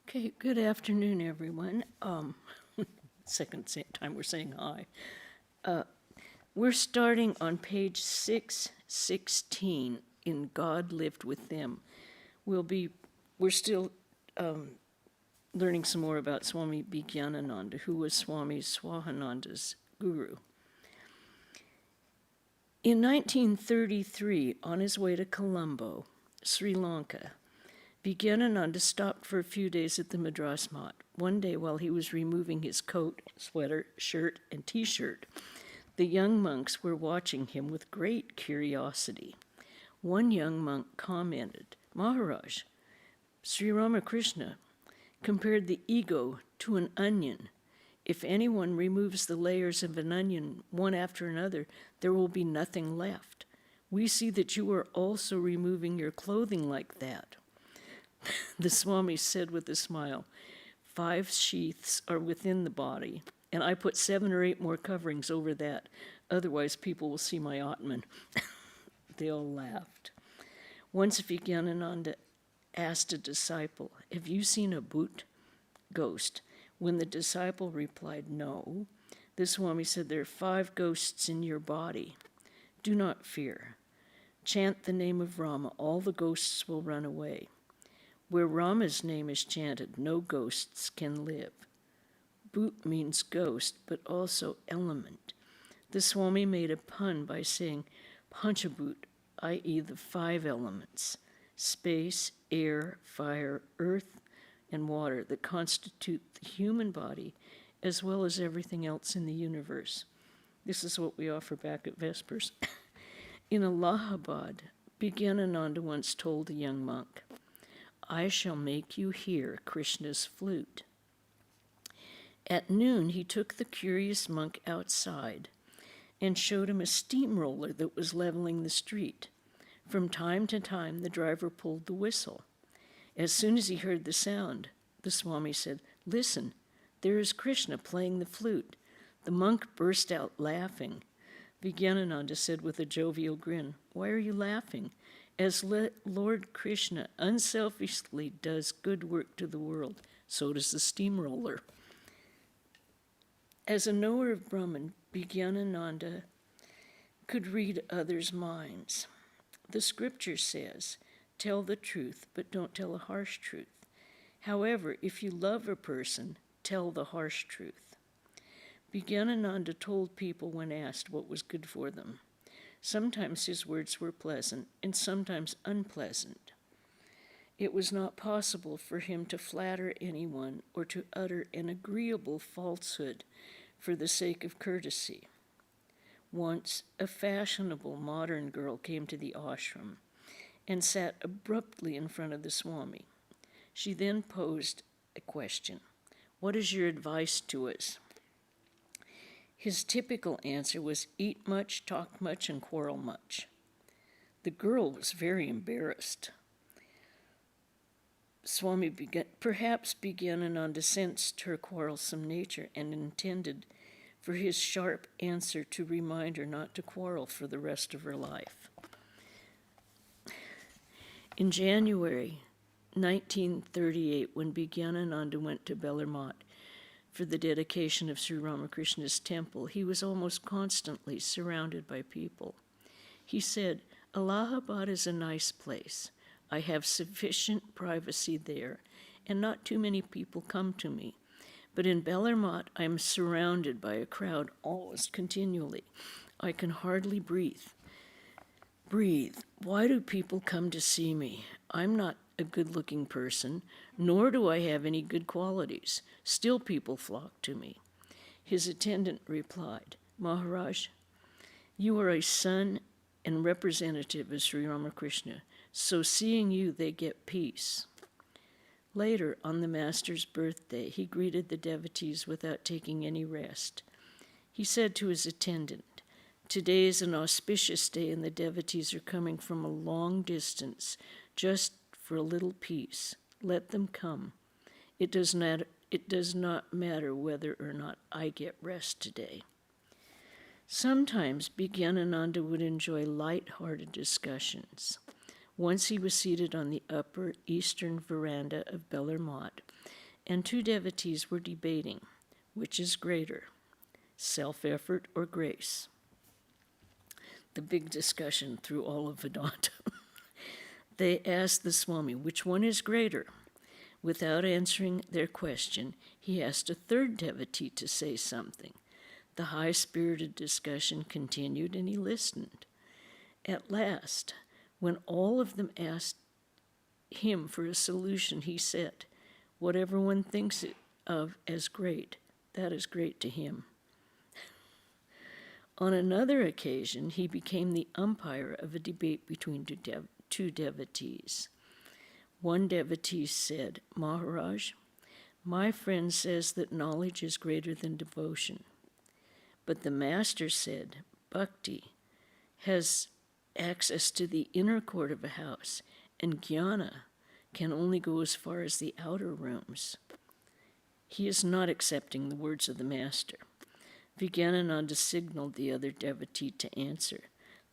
Okay, good afternoon, everyone. Second time we're saying hi. We're starting on page 616 in God Lived With Them. We're still learning some more about Swami Vijnanananda, who was Swami Swahananda's guru. In 1933, on his way to Colombo, Sri Lanka, Vijnanananda stopped for a few days at the Madras Mat. One day while he was removing his coat, sweater, shirt, and t-shirt, the young monks were watching him with great curiosity. One young monk commented, "Maharaj, Sri Ramakrishna compared the ego to an onion. If anyone removes the layers of an onion one after another, there will be nothing left. We see that you are also removing your clothing like that." The Swami said with a smile, 5 sheaths are within the body, and I put 7 or 8 more coverings over that. Otherwise, people will see my Atman. They all laughed. Once Vijnanananda asked a disciple, "Have you seen a bhoot, ghost?" When the disciple replied, "No," the Swami said, "There are 5 ghosts in your body. Do not fear. Chant the name of Rama. All the ghosts will run away. Where Rama's name is chanted, no ghosts can live." Bhoot means ghost, but also element. The Swami made a pun by saying Panchabhoot, i.e. the 5 elements, space, air, fire, earth, and water that constitute the human body, as well as everything else in the universe. This is what we offer back at Vespers. In Allahabad, Vijnanananda once told a young monk, "I shall make you hear Krishna's flute." At noon, he took the curious monk outside and showed him a steamroller that was leveling the street. From time to time, the driver pulled the whistle. As soon as he heard the sound, the Swami said, "Listen, there is Krishna playing the flute." The monk burst out laughing. Vijnanananda said with a jovial grin, "Why are you laughing? As Lord Krishna unselfishly does good work to the world, so does the steamroller." As a knower of Brahman, Vijnanananda could read others' minds. The scripture says, "Tell the truth, but don't tell a harsh truth. However, if you love a person, tell the harsh truth." Vijnanananda told people when asked what was good for them. Sometimes his words were pleasant and sometimes unpleasant. It was not possible for him to flatter anyone or to utter an agreeable falsehood for the sake of courtesy. Once, a fashionable modern girl came to the ashram and sat abruptly in front of the Swami. She then posed a question, "What is your advice to us?" His typical answer was, "Eat much, talk much, and quarrel much." The girl was very embarrassed. Perhaps Vijnanananda sensed her quarrelsome nature and intended for his sharp answer to remind her not to quarrel for the rest of her life. In January 1938, when Vijnanananda went to Bellarmine for the dedication of Sri Ramakrishna's temple, he was almost constantly surrounded by people. He said, "Allahabad is a nice place. I have sufficient privacy there, and not too many people come to me. But in Bellarmine, I am surrounded by a crowd almost continually. I can hardly breathe. Why do people come to see me? I'm not a good-looking person, nor do I have any good qualities. Still people flock to me." His attendant replied, "Maharaj, you are a son and representative of Sri Ramakrishna, so seeing you, they get peace." Later, on the Master's birthday, he greeted the devotees without taking any rest. He said to his attendant, "Today is an auspicious day and the devotees are coming from a long distance just for a little peace. Let them come. It does not matter whether or not I get rest today." Sometimes Vijnanananda would enjoy light-hearted discussions. Once he was seated on the upper eastern veranda of Bellarmine, and two devotees were debating, which is greater, self-effort or grace? The big discussion through all of Vedanta. They asked the Swami, which one is greater? Without answering their question, he asked a third devotee to say something. The high-spirited discussion continued, and he listened. At last, when all of them asked him for a solution, he said, whatever one thinks of as great, that is great to him. On another occasion, he became the umpire of a debate between two devotees. One devotee said, Maharaj, my friend says that knowledge is greater than devotion. But the master said, bhakti has access to the inner court of a house, and jnana can only go as far as the outer rooms. He is not accepting the words of the master. Vijnanananda signaled the other devotee to answer.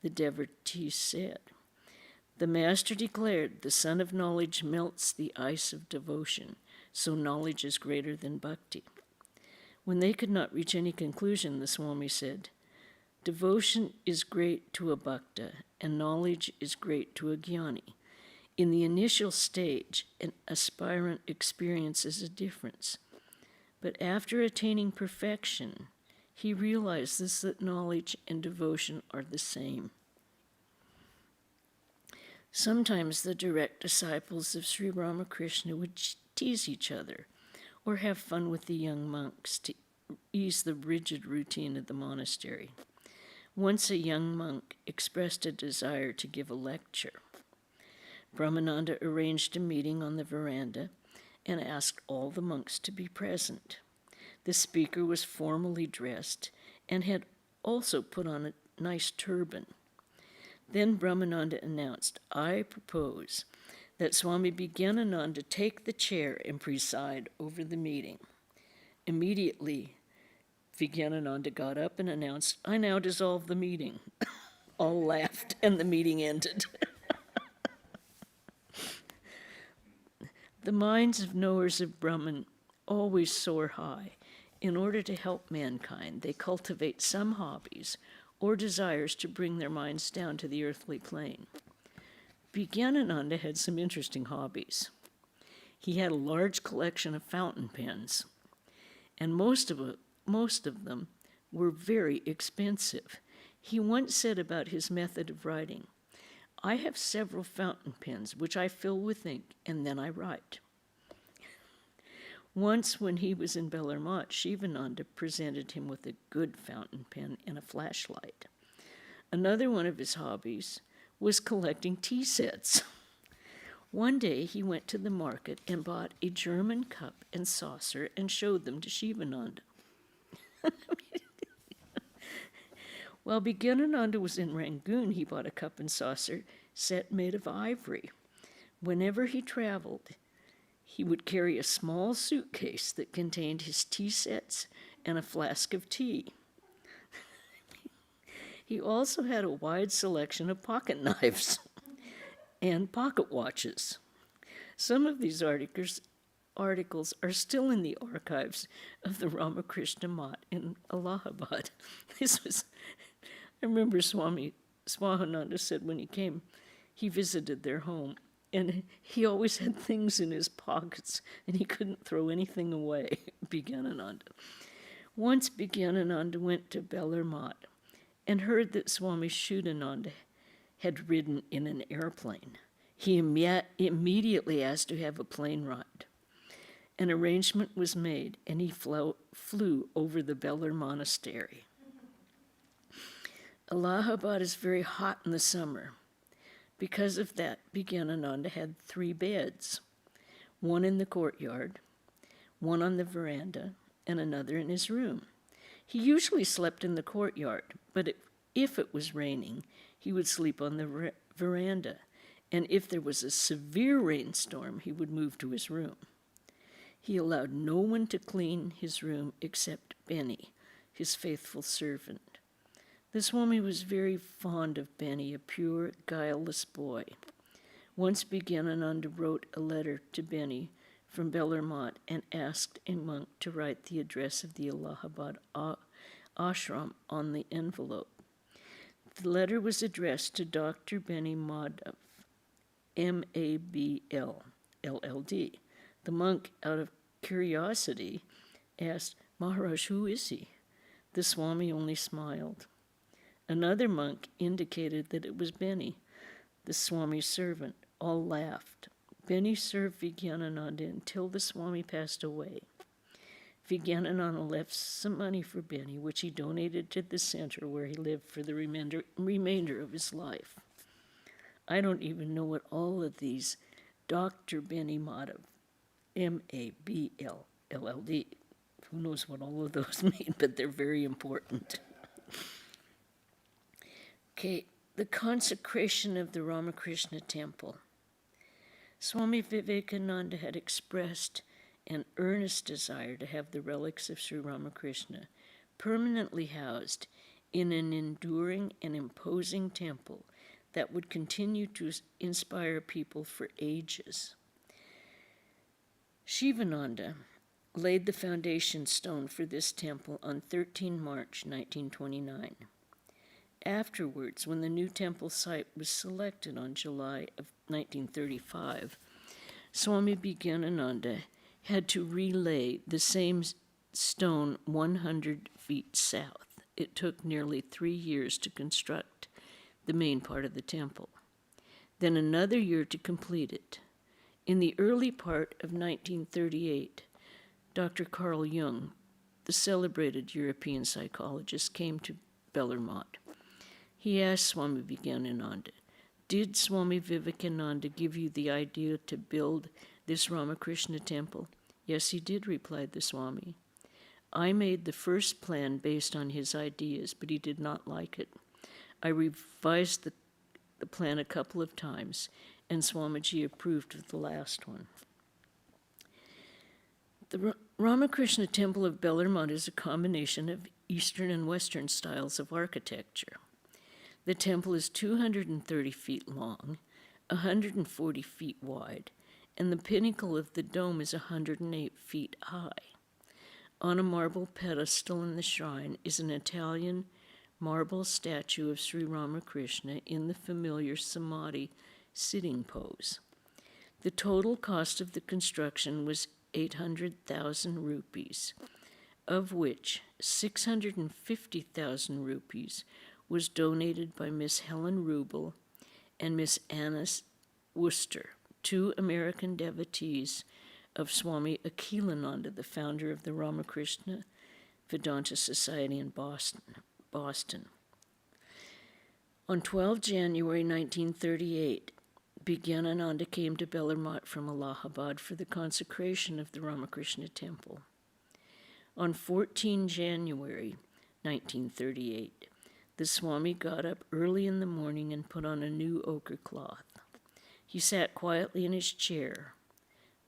The devotee said, the master declared, the sun of knowledge melts the ice of devotion, so knowledge is greater than bhakti. When they could not reach any conclusion, the Swami said, devotion is great to a bhakta, and knowledge is great to a jnani. In the initial stage, an aspirant experiences a difference. But after attaining perfection, he realizes that knowledge and devotion are the same. Sometimes the direct disciples of Sri Ramakrishna would tease each other or have fun with the young monks to ease the rigid routine of the monastery. Once a young monk expressed a desire to give a lecture. Brahmananda arranged a meeting on the veranda and asked all the monks to be present. The speaker was formally dressed and had also put on a nice turban. Then Brahmananda announced, I propose that Swami Vijnanananda take the chair and preside over the meeting. Immediately, Vijnanananda got up and announced, I now dissolve the meeting. All laughed, and the meeting ended. The minds of knowers of Brahman always soar high. In order to help mankind, they cultivate some hobbies or desires to bring their minds down to the earthly plane. Vijnanananda had some interesting hobbies. He had a large collection of fountain pens, and most of them were very expensive. He once said about his method of writing, I have several fountain pens which I fill with ink and then I write. Once when he was in Bellarmont, Shivananda presented him with a good fountain pen and a flashlight. Another one of his hobbies was collecting tea sets. One day he went to the market and bought a German cup and saucer and showed them to Shivananda. While Vijnanananda was in Rangoon, he bought a cup and saucer set made of ivory. Whenever he traveled, he would carry a small suitcase that contained his tea sets and a flask of tea. He also had a wide selection of pocket knives and pocket watches. Some of these articles are still in the archives of the Ramakrishna Math in Allahabad. I remember Swami Swahananda said when he came, he visited their home, and he always had things in his pockets, and he couldn't throw anything away, Vijnanananda. Once Vijnanananda went to Bellarmont and heard that Swami Chetanananda had ridden in an airplane. He immediately asked to have a plane ride. An arrangement was made, and he flew over the Bellar Monastery. Allahabad is very hot in the summer. Because of that, Vijnanananda had 3 beds, one in the courtyard, one on the veranda, and another in his room. He usually slept in the courtyard, but if it was raining, he would sleep on the veranda, and if there was a severe rainstorm, he would move to his room. He allowed no one to clean his room except Benny, his faithful servant. The Swami was very fond of Benny, a pure, guileless boy. Once Vijnanananda wrote a letter to Benny from Bellarmont and asked a monk to write the address of the Allahabad ashram on the envelope. The letter was addressed to Dr. Benny Madhav, M.A.B.L., LLD. The monk, out of curiosity, asked, "Maharaj, who is he?" The Swami only smiled. Another monk indicated that it was Benny, the Swami's servant. All laughed. Benny served Vijnanananda until the Swami passed away. Vijnanananda left some money for Benny, which he donated to the center where he lived for the remainder of his life. I don't even know what all of these Dr. Benny Madhav, M.A.B.L., LLD, who knows what all of those mean, but they're very important. Okay, the consecration of the Ramakrishna temple. Swami Vivekananda had expressed an earnest desire to have the relics of Sri Ramakrishna permanently housed in an enduring and imposing temple that would continue to inspire people for ages. Shivananda laid the foundation stone for this temple on 13 March 1929. Afterwards, when the new temple site was selected on July of 1935, Swami Vijnanananda had to relay the same stone 100 feet south. It took nearly 3 years to construct the main part of the temple, then another year to complete it. In the early part of 1938, Dr. Carl Jung, the celebrated European psychologist, came to Bellarmont. He asked Swami Vijnanananda, "Did Swami Vivekananda give you the idea to build this Ramakrishna temple?" "Yes, he did," replied the Swami. "I made the first plan based on his ideas, but he did not like it. I revised the plan a couple of times, and Swamiji approved of the last one." The Ramakrishna Temple of Bellarmont is a combination of Eastern and Western styles of architecture. The temple is 230 feet long, 140 feet wide, and the pinnacle of the dome is 108 feet high. On a marble pedestal in the shrine is an Italian marble statue of Sri Ramakrishna in the familiar Samadhi sitting pose. The total cost of the construction was 800,000 rupees, of which 650,000 rupees was donated by Miss Helen Rubel and Miss Anna Worcester, 2 American devotees of Swami Akhilananda, the founder of the Ramakrishna Vedanta Society in Boston. On 12 January 1938, Vijnanananda came to Bellarmont from Allahabad for the consecration of the Ramakrishna temple. On 14 January 1938, the Swami got up early in the morning and put on a new ochre cloth. He sat quietly in his chair,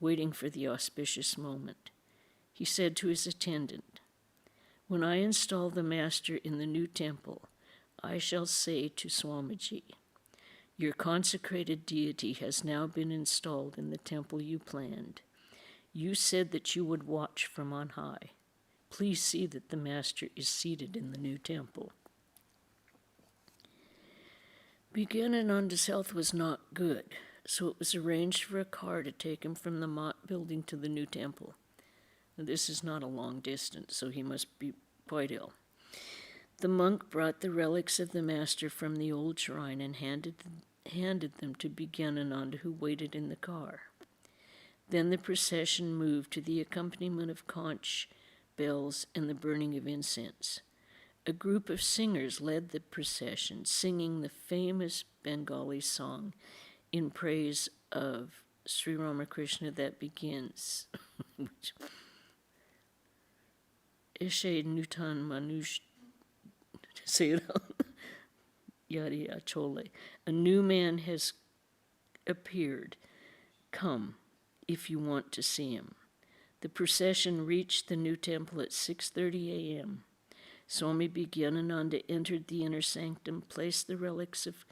waiting for the auspicious moment. He said to his attendant, "When I install the master in the new temple, I shall say to Swamiji, 'Your consecrated deity has now been installed in the temple you planned. You said that you would watch from on high. Please see that the master is seated in the new temple.'" Vijnananda's health was not good, so it was arranged for a car to take him from the Mott building to the new temple. Now, this is not a long distance, so he must be quite ill. The monk brought the relics of the master from the old shrine and handed them to Vijnanananda, who waited in the car. Then the procession moved to the accompaniment of conch bells and the burning of incense. A group of singers led the procession, singing the famous Bengali song in praise of Sri Ramakrishna that begins, Eshe Nutan Manush, say it out, Yadi Achole. A new man has appeared. Come, if you want to see him. The procession reached the new temple at 6:30 a.m. Swami Vijnanananda entered the inner sanctum, placed the relics of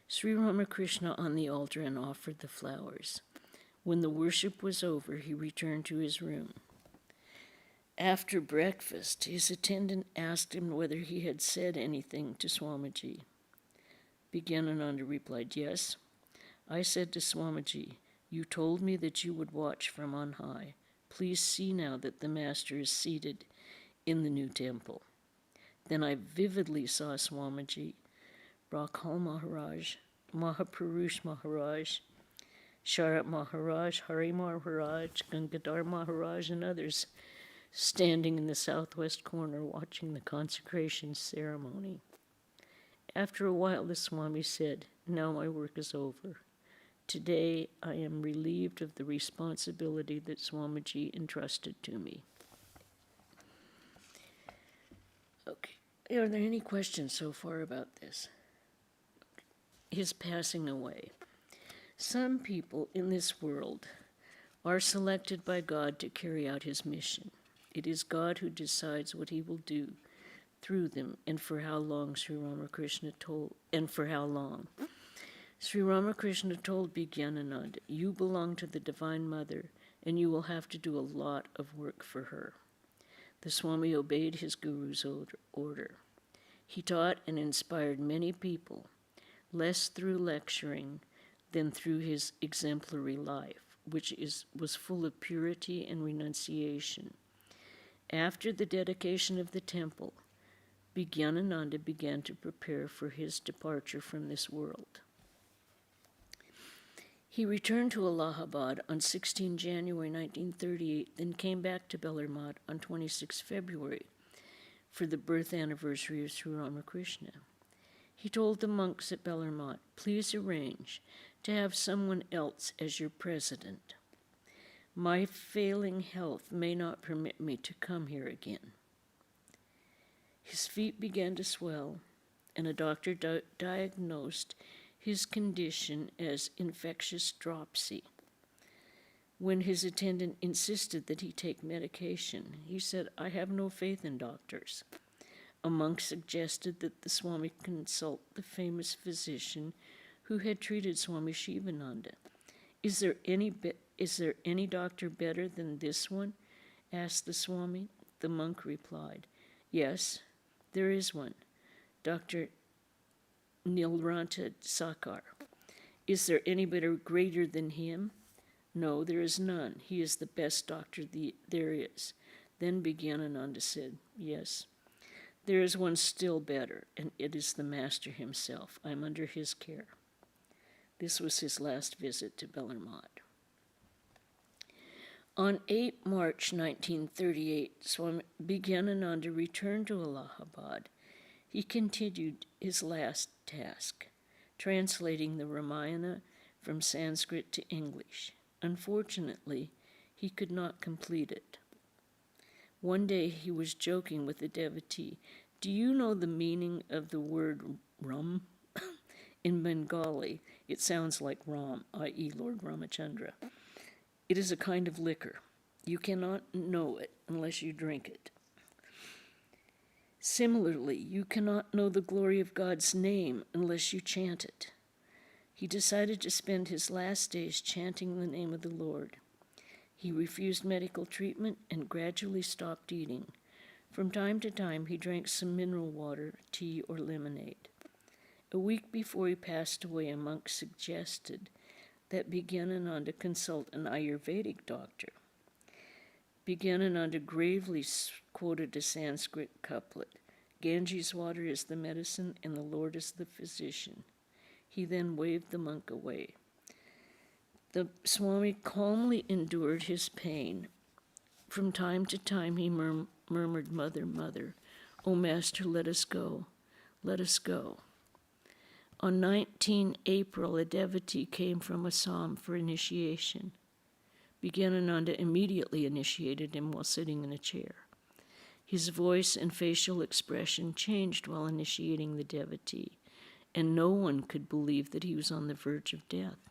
Sri Ramakrishna on the altar, and offered the flowers. When the worship was over, he returned to his room. After breakfast, his attendant asked him whether he had said anything to Swamiji. Vijnanananda replied, "Yes. I said to Swamiji, 'You told me that you would watch from on high. Please see now that the Master is seated in the new temple.' Then I vividly saw Swamiji, Rakhal Maharaj, Mahapurush Maharaj, Sharat Maharaj, Hari Maharaj, Gangadhar Maharaj, and others standing in the southwest corner watching the consecration ceremony. After a while, the Swami said, 'Now my work is over. Today I am relieved of the responsibility that Swamiji entrusted to me.'" Okay. Are there any questions so far about this? His passing away. Some people in this world are selected by God to carry out his mission. It is God who decides what he will do through them and for how long, Sri Ramakrishna told, and for how long. Sri Ramakrishna told Vijnanananda, "You belong to the Divine Mother, and you will have to do a lot of work for her." The Swami obeyed his guru's order. He taught and inspired many people, less through lecturing than through his exemplary life, which was full of purity and renunciation. After the dedication of the temple, Vijnanananda began to prepare for his departure from this world. He returned to Allahabad on 16 January 1938, then came back to Bellarmine on 26 February for the birth anniversary of Sri Ramakrishna. He told the monks at Bellarmine, "Please arrange to have someone else as your president. My failing health may not permit me to come here again." His feet began to swell, and a doctor diagnosed his condition as infectious dropsy. When his attendant insisted that he take medication, he said, "I have no faith in doctors." A monk suggested that the Swami consult the famous physician who had treated Swami Shivananda. Is there any doctor better than this one?" asked the Swami. The monk replied, "Yes, there is one, Dr. Nilranta Sakar. Is there anybody greater than him?" "No, there is none. He is the best doctor there is." Then Vijnanananda said, "Yes, there is one still better, and it is the Master himself. I am under his care." This was his last visit to Bellarmine. On 8 March 1938, Swami Vijnanananda returned to Allahabad. He continued his last task, translating the Ramayana from Sanskrit to English. Unfortunately, he could not complete it. One day he was joking with a devotee. "Do you know the meaning of the word Ram?" In Bengali, it sounds like Ram, i.e. Lord Ramachandra. "It is a kind of liquor. You cannot know it unless you drink it." Similarly, you cannot know the glory of God's name unless you chant it. He decided to spend his last days chanting the name of the Lord. He refused medical treatment and gradually stopped eating. From time to time, he drank some mineral water, tea, or lemonade. A week before he passed away, a monk suggested that Vijnanananda consult an Ayurvedic doctor. Vijnanananda gravely quoted a Sanskrit couplet, "Ganges water is the medicine and the Lord is the physician." He then waved the monk away. The Swami calmly endured his pain. From time to time he murmured, "Mother, Mother, O Master, let us go, let us go." On 19 April, a devotee came from Assam for initiation. Vijnanananda immediately initiated him while sitting in a chair. His voice and facial expression changed while initiating the devotee, and no one could believe that he was on the verge of death.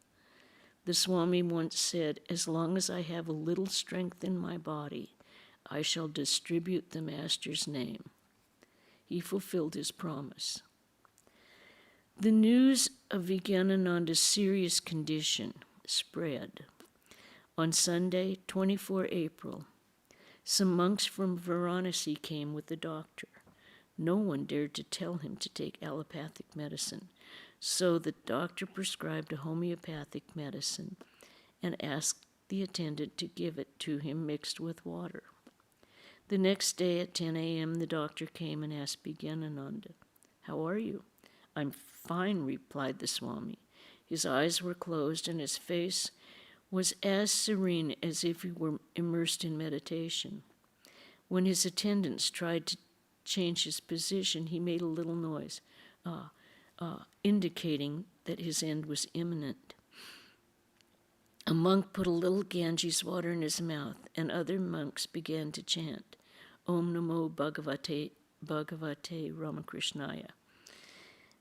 The Swami once said, "As long as I have a little strength in my body, I shall distribute the Master's name." He fulfilled his promise. The news of Vijnanananda's serious condition spread. On Sunday, 24 April, some monks from Varanasi came with the doctor. No one dared to tell him to take allopathic medicine, so the doctor prescribed a homeopathic medicine and asked the attendant to give it to him mixed with water. The next day at 10 a.m., the doctor came and asked Vijnanananda, "How are you?" "I'm fine," replied the Swami. His eyes were closed and his face was as serene as if he were immersed in meditation. When his attendants tried to change his position, he made a little noise, indicating that his end was imminent. A monk put a little Ganges water in his mouth, and other monks began to chant, Om Namo Bhagavate Ramakrishnaya.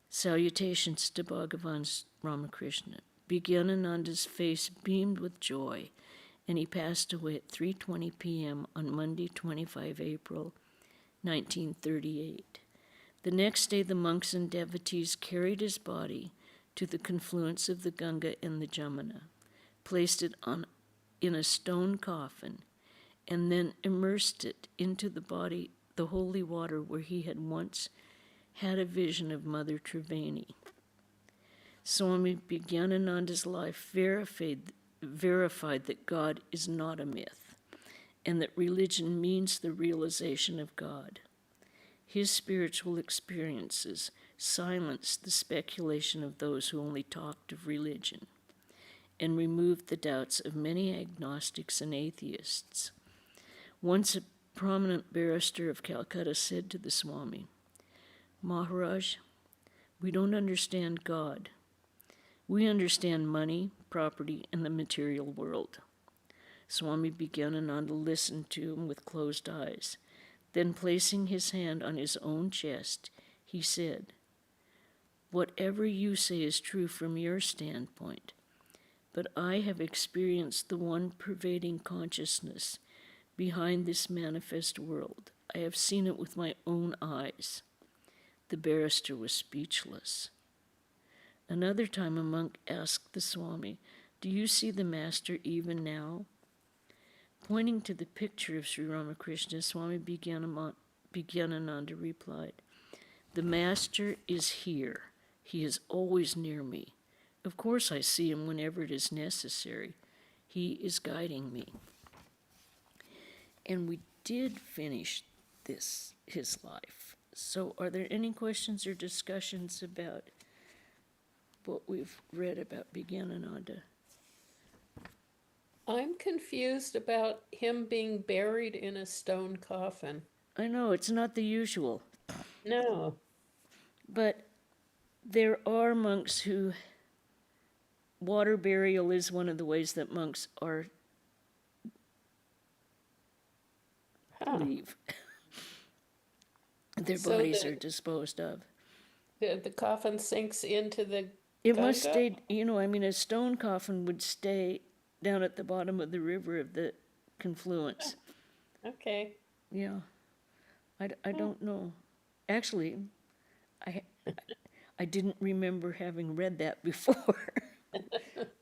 Salutations to Bhagavan Ramakrishna. Vijnanananda's face beamed with joy, and he passed away at 3:20 p.m. on Monday, 25 April, 1938. The next day, the monks and devotees carried his body to the confluence of the Ganga and the Jamuna, placed it in a stone coffin, and then immersed it into the holy water where he had once had a vision of Mother Triveni. Swami Vijnanananda's life verified that God is not a myth, and that religion means the realization of God. His spiritual experiences silenced the speculation of those who only talked of religion, and removed the doubts of many agnostics and atheists. Once a prominent barrister of Calcutta said to the Swami, "Maharaj, we don't understand God. We understand money, property, and the material world." Swami Vijnanananda listened to him with closed eyes. Then, placing his hand on his own chest, he said, "Whatever you say is true from your standpoint, but I have experienced the one pervading consciousness behind this manifest world. I have seen it with my own eyes." The barrister was speechless. Another time a monk asked the Swami, "Do you see the Master even now?" Pointing to the picture of Sri Ramakrishna, Swami Vijnanananda replied, "The Master is here. He is always near me. Of course I see him whenever it is necessary. He is guiding me." And we did finish his life. So are there any questions or discussions about what we've read about Vijnanananda? I'm confused about him being buried in a stone coffin. I know, it's not the usual. No. But there are monks who, water burial is one of the ways that monks are leave. Their So bodies are disposed of. The coffin sinks into the It must Ganga? stay, a stone coffin would stay down at the bottom of the river of the confluence. Okay. Yeah. I don't know. Actually, I didn't remember having read that before.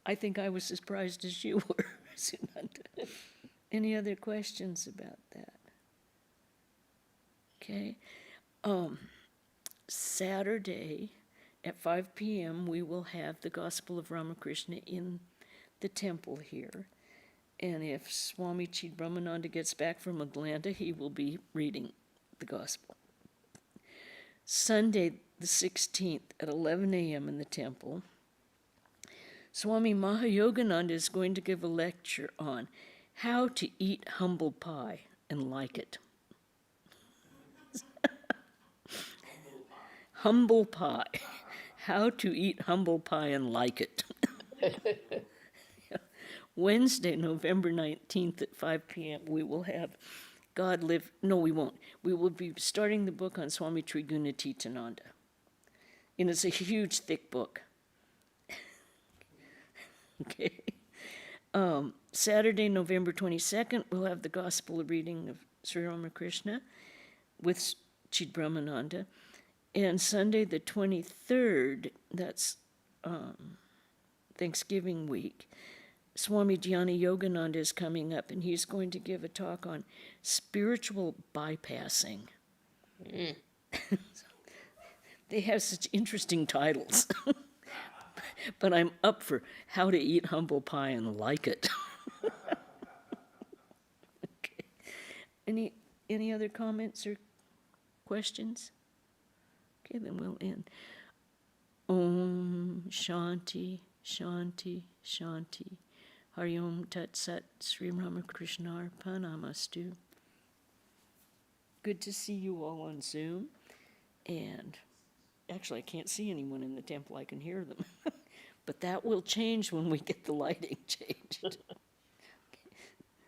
I think I was as surprised as you were, Sunanda. Any other questions about that? Okay. Saturday at 5 p.m. we will have the Gospel of Ramakrishna in the temple here. And if Swami Chetanananda gets back from Atlanta, he will be reading the Gospel. Sunday the 16th at 11 a.m. in the temple, Swami Mahayogananda is going to give a lecture on how to eat humble pie and like it. Humble pie. How to eat humble pie and like it. Wednesday, November 19th at 5 p.m., we will have God Live. No, we won't. We will be starting the book on Swami Chetanananda. And it's a huge, thick book. Okay. Saturday, November 22nd, we'll have the Gospel reading of Sri Ramakrishna with Chetanananda. And Sunday, the 23rd, that's Thanksgiving week, Swami Vijnanananda is coming up, and he's going to give a talk on spiritual bypassing. They have such interesting titles. But I'm up for how to eat humble pie and like it. Okay. Any other comments or questions? Okay, then we'll end. Om Shanti, Shanti, Shanti. Hari Om Tat Sat Sri Ramakrishna Arpanamastu. Good to see you all on Zoom. And actually, I can't see anyone in the temple. I can hear them. But that will change when we get the lighting changed.